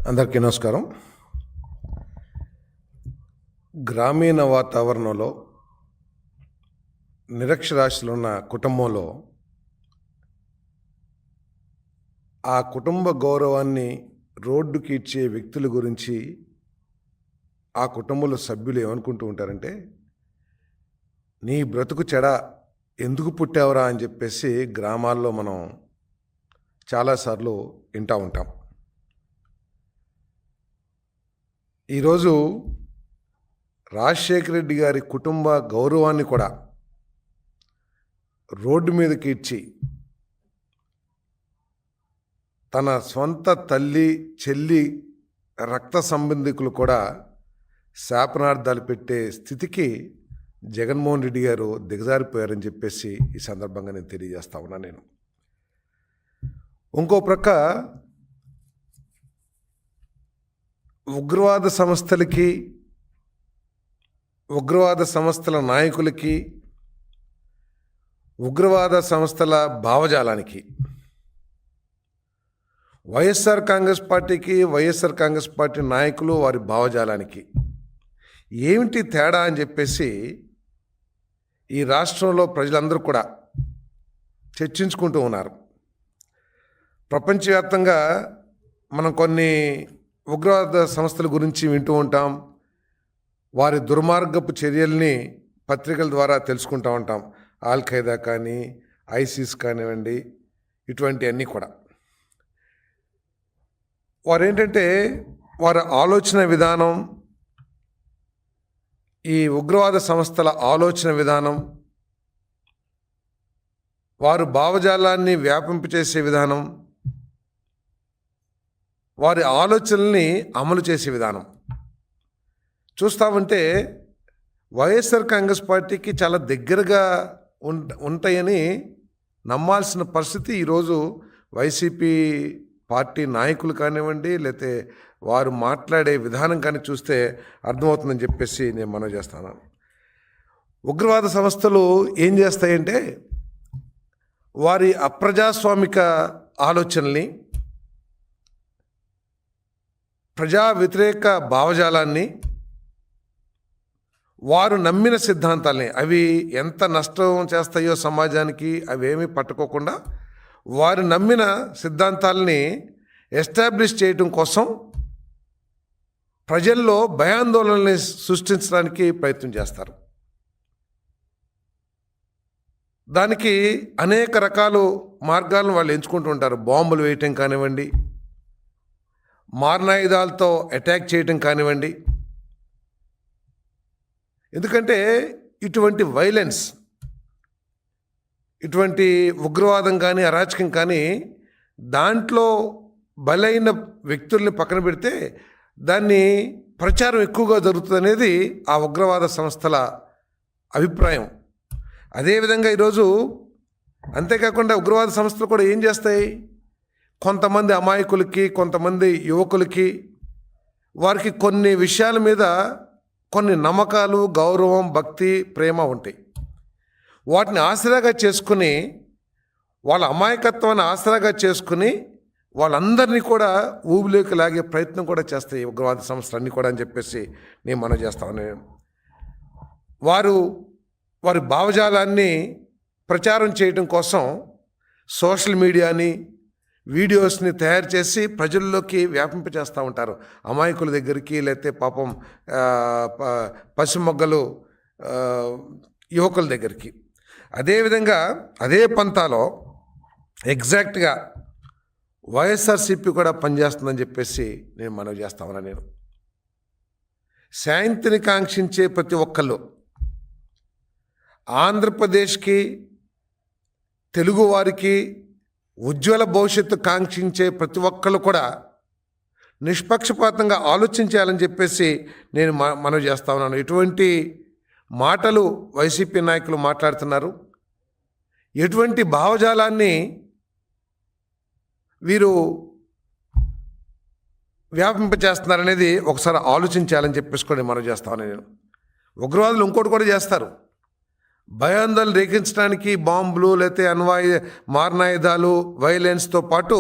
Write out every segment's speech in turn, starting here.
అందరికీ నమస్కారం. గ్రామీణ వాతావరణంలో నిరక్షరాస్యులు ఉన్న కుటుంబంలో ఆ కుటుంబ గౌరవాన్ని రోడ్డుకి ఇచ్చే వ్యక్తుల గురించి ఆ కుటుంబంలో సభ్యులు ఏమనుకుంటూ ఉంటారంటే, నీ బ్రతుకు చెడ, ఎందుకు పుట్టావురా అని చెప్పేసి గ్రామాల్లో మనం చాలాసార్లు వింటూ ఉంటాం. ఈరోజు రాజశేఖర రెడ్డి గారి కుటుంబ గౌరవాన్ని కూడా రోడ్డు మీదకి ఇచ్చి తన సొంత తల్లి, చెల్లి, రక్త సంబంధికులు కూడా శాపనార్థాలు పెట్టే స్థితికి జగన్మోహన్ రెడ్డి గారు దిగజారిపోయారని చెప్పేసి ఈ సందర్భంగా నేను తెలియజేస్తా ఉన్నా. ఇంకో ప్రక్క ఉగ్రవాద సంస్థలకి, ఉగ్రవాద సంస్థల నాయకులకి, ఉగ్రవాద సంస్థల భావజాలానికి, వైఎస్ఆర్ కాంగ్రెస్ పార్టీకి, వైఎస్ఆర్ కాంగ్రెస్ పార్టీ నాయకులు వారి భావజాలానికి ఏమిటి తేడా అని చెప్పేసి ఈ రాష్ట్రంలో ప్రజలందరూ కూడా చర్చించుకుంటూ ఉన్నారు. ప్రపంచవ్యాప్తంగా మనం కొన్ని ఉగ్రవాద సంస్థల గురించి వింటూ ఉంటాం. వారి దుర్మార్గపు చర్యల్ని పత్రికల ద్వారా తెలుసుకుంటూ ఉంటాం. ఆల్ ఖైదా కానీ, ఐసిస్ కానివ్వండి, ఇటువంటి అన్నీ కూడా. వారేంటంటే వారి ఆలోచన విధానం, ఈ ఉగ్రవాద సంస్థల ఆలోచన విధానం, వారు భావజాలాన్ని వ్యాపింపచేసే విధానం, వారి ఆలోచనల్ని అమలు చేసే విధానం చూస్తామంటే వైఎస్ఆర్ కాంగ్రెస్ పార్టీకి చాలా దగ్గరగా ఉంటాయని నమ్మాల్సిన పరిస్థితి ఈరోజు వైసీపీ పార్టీ నాయకులు కానివ్వండి, లేకపోతే వారు మాట్లాడే విధానం కానీ చూస్తే అర్థమవుతుందని చెప్పేసి నేను మనవి చేస్తాను. ఉగ్రవాద సంస్థలు ఏం చేస్తాయంటే వారి అప్రజాస్వామిక ఆలోచనల్ని, ప్రజా వ్యతిరేక భావజాలాన్ని, వారు నమ్మిన సిద్ధాంతాలని, అవి ఎంత నష్టం చేస్తాయో సమాజానికి అవేమీ పట్టుకోకుండా వారు నమ్మిన సిద్ధాంతాలని ఎస్టాబ్లిష్ చేయడం కోసం ప్రజల్లో భయాందోళనని సృష్టించడానికి ప్రయత్నం చేస్తారు. దానికి అనేక రకాల మార్గాలను వాళ్ళు ఎంచుకుంటూ ఉంటారు. బాంబులు వేయటం కానివ్వండి, మారణాయుధాలతో అటాక్ చేయటం కానివ్వండి. ఎందుకంటే ఇటువంటి వైలెన్స్, ఇటువంటి ఉగ్రవాదం కానీ, అరాచకం కానీ దాంట్లో బలైన వ్యక్తుల్ని పక్కన పెడితే దాన్ని ప్రచారం ఎక్కువగా జరుగుతుంది అనేది ఆ ఉగ్రవాద సంస్థల అభిప్రాయం. అదేవిధంగా ఈరోజు అంతేకాకుండా ఉగ్రవాద సంస్థలు కూడా ఏం చేస్తాయి, కొంతమంది అమాయకులకి, కొంతమంది యువకులకి, వారికి కొన్ని విషయాల మీద కొన్ని నమ్మకాలు, గౌరవం, భక్తి, ప్రేమ ఉంటాయి. వాటిని ఆసరాగా చేసుకుని, వాళ్ళ అమాయకత్వాన్ని ఆసరాగా చేసుకుని వాళ్ళందరినీ కూడా ఊబిలోకి లాగే ప్రయత్నం కూడా చేస్తాయి ఉగ్రవాద సంస్థలు అన్నీ కూడా అని చెప్పేసి నేను మనం చేస్తాను. వారి భావజాలాన్ని ప్రచారం చేయడం కోసం సోషల్ మీడియాని, వీడియోస్ని తయారు చేసి ప్రజల్లోకి వ్యాపింపచేస్తూ ఉంటారు. అమాయకుల దగ్గరికి, లేకపోతే పాపం పసిమొగ్గలు యువకుల దగ్గరికి. అదేవిధంగా అదే పంతాలో ఎగ్జాక్ట్గా వైఎస్ఆర్సీపీ కూడా పనిచేస్తుందని చెప్పేసి నేను మనవి చేస్తా ఉన్నా. శాంతిని కాంక్షించే ప్రతి ఒక్కళ్ళు, ఆంధ్రప్రదేశ్కి, తెలుగువారికి ఉజ్వల భవిష్యత్తు కాంక్షించే ప్రతి ఒక్కళ్ళు కూడా నిష్పక్షపాతంగా ఆలోచించాలని చెప్పేసి నేను మనవి చేస్తా ఉన్నాను. ఎటువంటి మాటలు వైసీపీ నాయకులు మాట్లాడుతున్నారు, ఎటువంటి భావజాలాన్ని వీరు వ్యాపింపచేస్తున్నారనేది ఒకసారి ఆలోచించాలని చెప్పేసుకొని మనవి చేస్తాను. నేను ఉగ్రవాదులు ఇంకోటి కూడా చేస్తారు. భయాందోళన రేకించడానికి బాంబులు, లేకపోతే మారణాయుధాలు, వైలెన్స్తో పాటు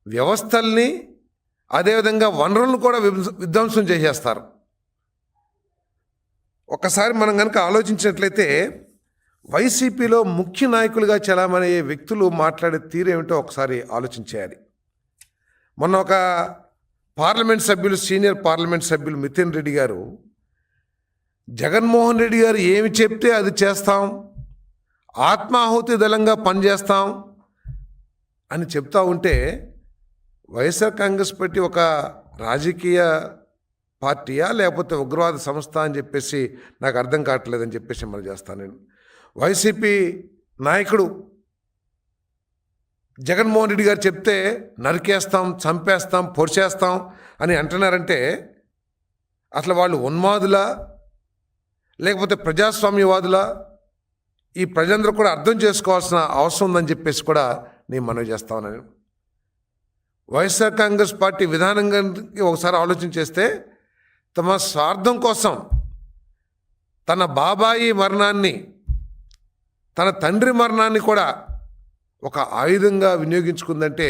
వ్యవస్థల్ని అదేవిధంగా వనరులను కూడా విధ్వంసం చేసేస్తారు. ఒకసారి మనం కనుక ఆలోచించినట్లయితే వైసీపీలో ముఖ్య నాయకులుగా చలామణయ్యే వ్యక్తులు మాట్లాడే తీరేమిటో ఒకసారి ఆలోచించేయాలి. మొన్న ఒక పార్లమెంట్ సభ్యులు, సీనియర్ పార్లమెంట్ సభ్యులు మితిన్ రెడ్డి గారు జగన్మోహన్ రెడ్డి గారు ఏమి చెప్తే అది చేస్తాం, ఆత్మాహుతి దళంగా పనిచేస్తాం అని చెప్తా ఉంటే వైఎస్ఆర్ కాంగ్రెస్ పార్టీ ఒక రాజకీయ పార్టీయా లేకపోతే ఉగ్రవాద సంస్థ అని చెప్పేసి నాకు అర్థం కావట్లేదని చెప్పేసి మరి చేస్తాను నేను. వైసీపీ నాయకుడు జగన్మోహన్ రెడ్డి గారు చెప్తే నరికేస్తాం, చంపేస్తాం, పొడిచేస్తాం అని అంటున్నారంటే అసలు వాళ్ళు ఉన్మాదులా లేకపోతే ప్రజాస్వామ్యవాదులా? ఈ ప్రజలందరూ కూడా అర్థం చేసుకోవాల్సిన అవసరం ఉందని చెప్పేసి కూడా నేను మనవి చేస్తా ఉన్నాను. వైఎస్ఆర్ కాంగ్రెస్ పార్టీ విధానంగా ఒకసారి ఆలోచన చేస్తే తమ స్వార్థం కోసం తన బాబాయి మరణాన్ని, తన తండ్రి మరణాన్ని కూడా ఒక ఆయుధంగా వినియోగించుకుందంటే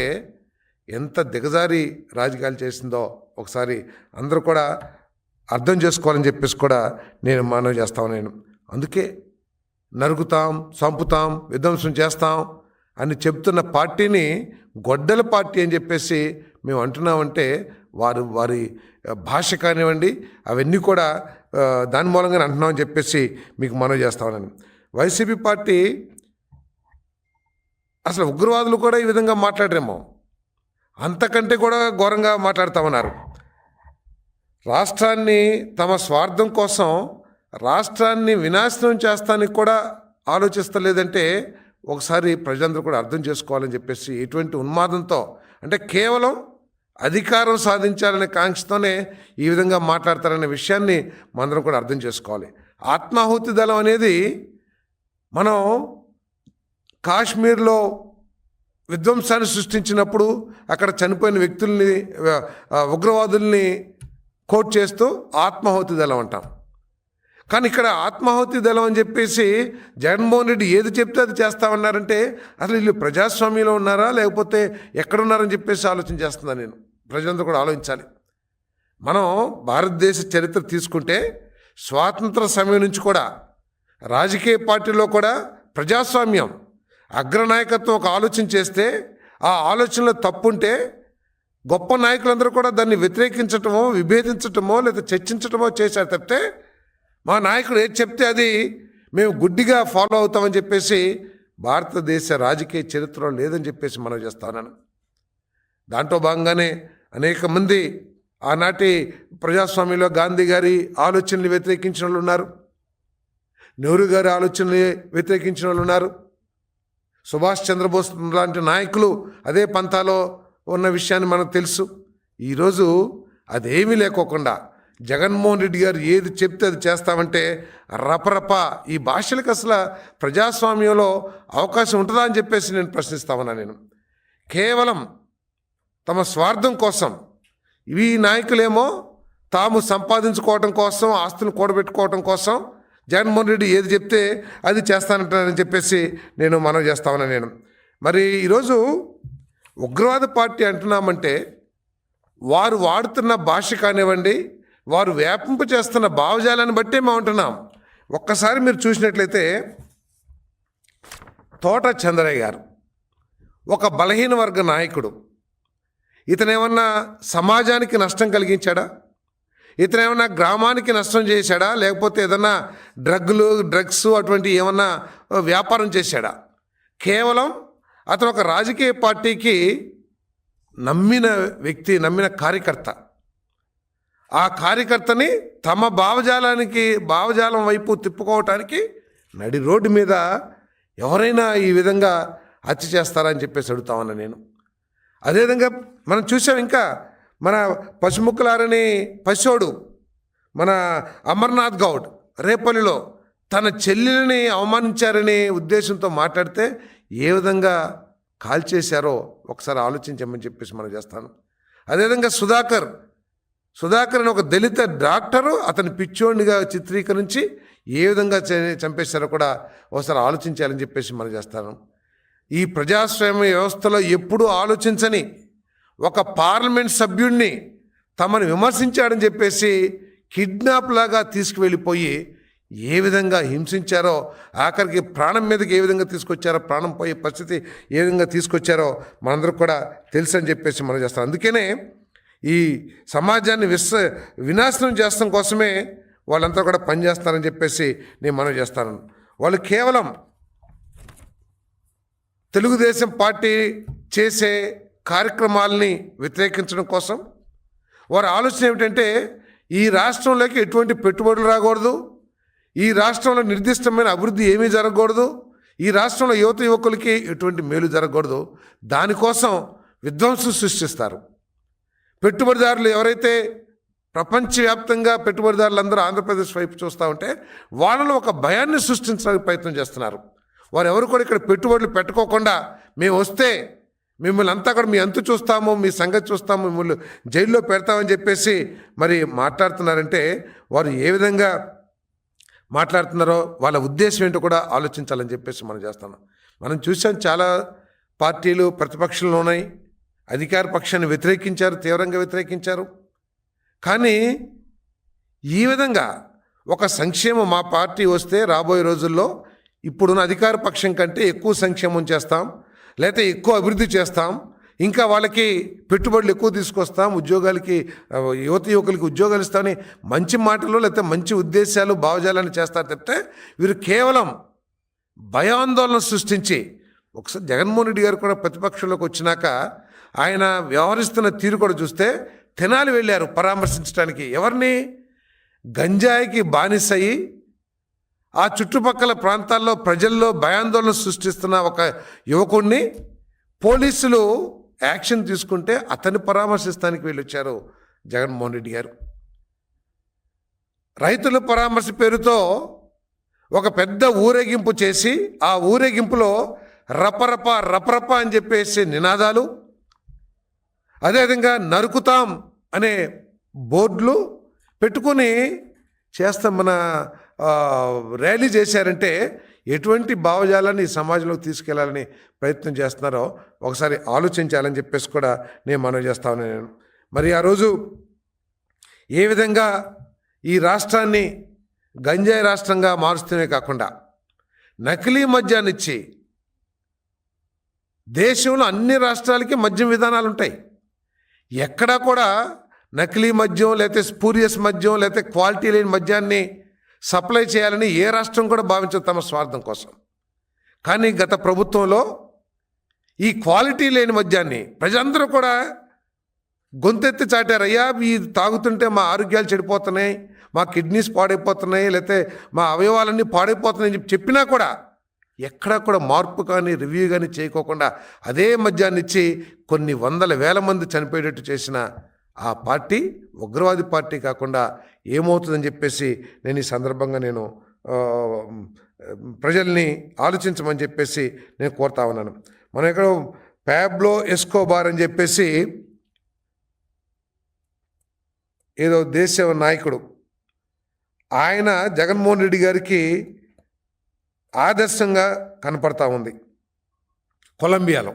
ఎంత దిగజారి రాజకీయాలు చేసిందో ఒకసారి అందరూ కూడా అర్థం చేసుకోవాలని చెప్పేసి కూడా నేను మనవి చేస్తా ఉన్నాను. అందుకే నరుకుతాం, చంపుతాం, విధ్వంసం చేస్తాం అని చెప్తున్న పార్టీని గొడ్డల పార్టీ అని చెప్పేసి మేము అంటున్నామంటే వారి భాష కానివ్వండి అవన్నీ కూడా దాని మూలంగానే అంటున్నామని చెప్పేసి మీకు మనవి చేస్తా ఉన్నాను. వైసీపీ పార్టీ అసలు ఉగ్రవాదులు కూడా ఈ విధంగా మాట్లాడరేమో, అంతకంటే కూడా ఘోరంగా మాట్లాడుతామన్నారు. రాష్ట్రాన్ని తమ స్వార్థం కోసం రాష్ట్రాన్ని వినాశనం చేస్తానికి కూడా ఆలోచిస్తలేదంటే ఒకసారి ప్రజలందరూ కూడా అర్థం చేసుకోవాలని చెప్పేసి ఎటువంటి ఉన్మాదంతో, అంటే కేవలం అధికారం సాధించాలనే కాంక్షతోనే ఈ విధంగా మాట్లాడతారనే విషయాన్ని మనందరం కూడా అర్థం చేసుకోవాలి. ఆత్మాహుతి దళం అనేది మనం కాశ్మీర్లో విధ్వంసాన్ని సృష్టించినప్పుడు అక్కడ చనిపోయిన వ్యక్తుల్ని, ఉగ్రవాదుల్ని కోట్ చేస్తూ ఆత్మాహుతి దళం అంటాం. కానీ ఇక్కడ ఆత్మాహుతి దళం అని చెప్పేసి జగన్మోహన్ రెడ్డి ఏది చెప్తే అది చేస్తామన్నారంటే అసలు వీళ్ళు ప్రజాస్వామ్యంలో ఉన్నారా లేకపోతే ఎక్కడున్నారని చెప్పేసి ఆలోచన చేస్తున్నాను నేను. ప్రజలందరూ కూడా ఆలోచించాలి. మనం భారతదేశ చరిత్ర తీసుకుంటే స్వాతంత్ర సమయం నుంచి కూడా రాజకీయ పార్టీలో కూడా ప్రజాస్వామ్యం అగ్రనాయకత్వం ఒక ఆలోచన చేస్తే ఆ ఆలోచనలో తప్పుంటే గొప్ప నాయకులందరూ కూడా దాన్ని వ్యతిరేకించటమో, విభేదించటమో లేదా చర్చించటమో చేశారు తప్పితే మా నాయకుడు ఏది చెప్తే అది మేము గుడ్డిగా ఫాలో అవుతామని చెప్పేసి భారతదేశ రాజకీయ చరిత్రలో లేదని చెప్పేసి మనం చేస్తాను. దాంట్లో భాగంగానే అనేక మంది ఆనాటి ప్రజాస్వామ్యంలో గాంధీ గారి ఆలోచనలు వ్యతిరేకించిన వాళ్ళు ఉన్నారు, నెహ్రూ గారి ఆలోచనలు వ్యతిరేకించిన వాళ్ళు ఉన్నారు, సుభాష్ చంద్రబోస్ లాంటి నాయకులు అదే పంథాలో ఉన్న విషయాన్ని మనకు తెలుసు. ఈరోజు అదేమీ లేకోకుండా జగన్మోహన్ రెడ్డి గారు ఏది చెప్తే అది చేస్తామంటే రపరప ఈ భాషలకు అసలు ప్రజాస్వామ్యంలో అవకాశం ఉంటుందా అని చెప్పేసి నేను ప్రశ్నిస్తా ఉన్నా. నేను కేవలం తమ స్వార్థం కోసం ఈ నాయకులేమో తాము సంపాదించుకోవటం కోసం, ఆస్తులు కూడబెట్టుకోవటం కోసం జగన్మోహన్ రెడ్డి ఏది చెప్తే అది చేస్తానంటారని చెప్పేసి నేను మనవి చేస్తా ఉన్నా. నేను మరి ఈరోజు ఉగ్రవాద పార్టీ అంటున్నామంటే వారు వాడుతున్న భాష కానివ్వండి, వారు వ్యాపింప చేస్తున్న భావజాలాన్ని బట్టే మేము అంటున్నాం. ఒక్కసారి మీరు చూసినట్లయితే తోట చంద్రయ్య గారు ఒక బలహీన వర్గ నాయకుడు. ఇతనేమన్నా సమాజానికి నష్టం కలిగించాడా? ఇతనేమన్నా గ్రామానికి నష్టం చేశాడా? లేకపోతే ఏదన్నా డ్రగ్స్ అటువంటి ఏమన్నా వ్యాపారం చేశాడా? కేవలం అతను ఒక రాజకీయ పార్టీకి నమ్మిన వ్యక్తి, నమ్మిన కార్యకర్త. ఆ కార్యకర్తని తమ భావజాలం వైపు తిప్పుకోవటానికి నడి రోడ్డు మీద ఎవరైనా ఈ విధంగా హత్య చేస్తారని చెప్పేసి అడుగుతామన్నా నేను. అదేవిధంగా మనం చూసాం, ఇంకా మన పశుముక్కలారని పశోడు మన అమర్నాథ్ గౌడ్ రేపల్లిలో తన చెల్లెల్ని అవమానించారనే ఉద్దేశంతో మాట్లాడితే ఏ విధంగా కాల్చేశారో ఒకసారి ఆలోచించమని చెప్పేసి మనం చేస్తాను. అదేవిధంగా సుధాకర్ అని ఒక దళిత డాక్టరు అతని పిచ్చోడిగా చిత్రీకరించి ఏ విధంగా చంపేశారో కూడా ఒకసారి ఆలోచించాలని చెప్పేసి మనం చేస్తాను. ఈ ప్రజాస్వామ్య వ్యవస్థలో ఎప్పుడూ ఆలోచించని ఒక పార్లమెంట్ సభ్యుడిని తమను విమర్శించాడని చెప్పేసి కిడ్నాప్ లాగా తీసుకువెళ్ళిపోయి ఏ విధంగా హింసించారో, ఆఖరికి ప్రాణం మీదకి ఏ విధంగా తీసుకొచ్చారో, ప్రాణం పోయే పరిస్థితి ఏ విధంగా తీసుకొచ్చారో మనందరికి కూడా తెలుసు అని చెప్పేసి మనం చేస్తాం. అందుకనే ఈ సమాజాన్ని వినాశనం చేస్తాం కోసమే వాళ్ళంతా కూడా పనిచేస్తారని చెప్పేసి నేను మనవి చేస్తాను. వాళ్ళు కేవలం తెలుగుదేశం పార్టీ చేసే కార్యక్రమాలని వ్యతిరేకించడం కోసం వారి ఆలోచన ఏమిటంటే ఈ రాష్ట్రంలోకి ఎటువంటి పెట్టుబడులు రాకూడదు, ఈ రాష్ట్రంలో నిర్దిష్టమైన అభివృద్ధి ఏమీ జరగకూడదు, ఈ రాష్ట్రంలో యువకులకి ఎటువంటి మేలు జరగకూడదు. దానికోసం విధ్వంసం సృష్టిస్తారు. పెట్టుబడిదారులు ఎవరైతే ప్రపంచవ్యాప్తంగా పెట్టుబడిదారులందరూ ఆంధ్రప్రదేశ్ వైపు చూస్తూ ఉంటే వాళ్ళలో ఒక భయాన్ని సృష్టించడానికి ప్రయత్నం చేస్తున్నారు. వారు ఎవరు కూడా ఇక్కడ పెట్టుబడులు పెట్టుకోకుండా మేము వస్తే మిమ్మల్ని అంతా కూడా మీ అంతు చూస్తాము, మీ సంగతి చూస్తాము, మిమ్మల్ని జైల్లో పెడతామని చెప్పేసి మరి మాట్లాడుతున్నారంటే వారు ఏ విధంగా మాట్లాడుతున్నారో వాళ్ళ ఉద్దేశం ఏంటో కూడా ఆలోచించాలని చెప్పేసి మనం చేస్తున్నాం. మనం చూసాం చాలా పార్టీలు ప్రతిపక్షంలో ఉన్నాయి, అధికార పక్షాన్ని వ్యతిరేకించారు, తీవ్రంగా వ్యతిరేకించారు. కానీ ఈ విధంగా ఒక సంక్షేమం మా పార్టీ వస్తే రాబోయే రోజుల్లో ఇప్పుడున్న అధికార పక్షం కంటే ఎక్కువ సంక్షేమం చేస్తాం, లేకపోతే ఎక్కువ అభివృద్ధి చేస్తాం, ఇంకా వాళ్ళకి పెట్టుబడులు ఎక్కువ తీసుకొస్తాం, ఉద్యోగాలకి యువకులకి ఉద్యోగాలు ఇస్తామని మంచి మాటలు లేకపోతే మంచి ఉద్దేశాలు భావజాలను చేస్తారు తప్పితే వీరు కేవలం భయాందోళన సృష్టించి ఒకసారి జగన్మోహన్ రెడ్డి గారు కూడా ప్రతిపక్షంలోకి వచ్చినాక ఆయన వ్యవహరిస్తున్న తీరు కూడా చూస్తే తెనాలి వెళ్ళారు పరామర్శించడానికి. ఎవరిని? గంజాయికి బానిసయి ఆ చుట్టుపక్కల ప్రాంతాల్లో ప్రజల్లో భయాందోళన సృష్టిస్తున్న ఒక యువకుడిని పోలీసులు యాక్షన్ తీసుకుంటే అతన్ని పరామర్శిస్తానికి వెళ్ళొచ్చారు జగన్మోహన్ రెడ్డి గారు. రైతుల పరామర్శ పేరుతో ఒక పెద్ద ఊరేగింపు చేసి ఆ ఊరేగింపులో రపరప రపరప అని చెప్పేసి నినాదాలు, అదేవిధంగా నరుకుతాం అనే బోర్డులు పెట్టుకొని చేస్తాం మన ర్యాలీ చేశారంటే ఎటువంటి భావజాలాన్ని ఈ సమాజంలోకి తీసుకెళ్లాలని ప్రయత్నం చేస్తున్నారో ఒకసారి ఆలోచించాలని చెప్పేసి కూడా నేను మనవి చేస్తాను. మరి ఆ రోజు ఏ విధంగా ఈ రాష్ట్రాన్ని గంజాయి రాష్ట్రంగా మారుస్తూనే కాకుండా నకిలీ మద్యాన్ని ఇచ్చి దేశంలో అన్ని రాష్ట్రాలకి మద్యం విధానాలు ఉంటాయి. ఎక్కడా కూడా నకిలీ మద్యం లేకపోతే స్పూరియస్ మద్యం లేకపోతే క్వాలిటీ లేని మద్యాన్ని సప్లై చేయాలని ఏ రాష్ట్రం కూడా భావించదు తమ స్వార్థం కోసం. కానీ గత ప్రభుత్వంలో ఈ క్వాలిటీ లేని మద్యాన్ని ప్రజలందరూ కూడా గొంతెత్తి చాటారు. అయ్యా ఈ తాగుతుంటే మా ఆరోగ్యాలు చెడిపోతున్నాయి, మా కిడ్నీస్ పాడైపోతున్నాయి, లేకపోతే మా అవయవాలన్నీ పాడైపోతున్నాయి అని చెప్పినా కూడా ఎక్కడా కూడా మార్పు కానీ రివ్యూ కానీ చేయకోకుండా అదే మద్యాన్ని ఇచ్చి కొన్ని వందల వేల మంది చనిపోయేటట్టు చేసిన ఆ పార్టీ ఉగ్రవాది పార్టీ కాకుండా ఏమవుతుందని చెప్పేసి నేను ఈ సందర్భంగా నేను ప్రజల్ని ఆలోచించమని చెప్పేసి నేను కోరుతా ఉన్నాను. మనం ఇక్కడ ప్యాబ్లో ఎస్కోబార్ అని చెప్పేసి ఏదో దేశ నాయకుడు, ఆయన జగన్మోహన్ రెడ్డి గారికి ఆదర్శంగా కనపడతా ఉంది కొలంబియాలో.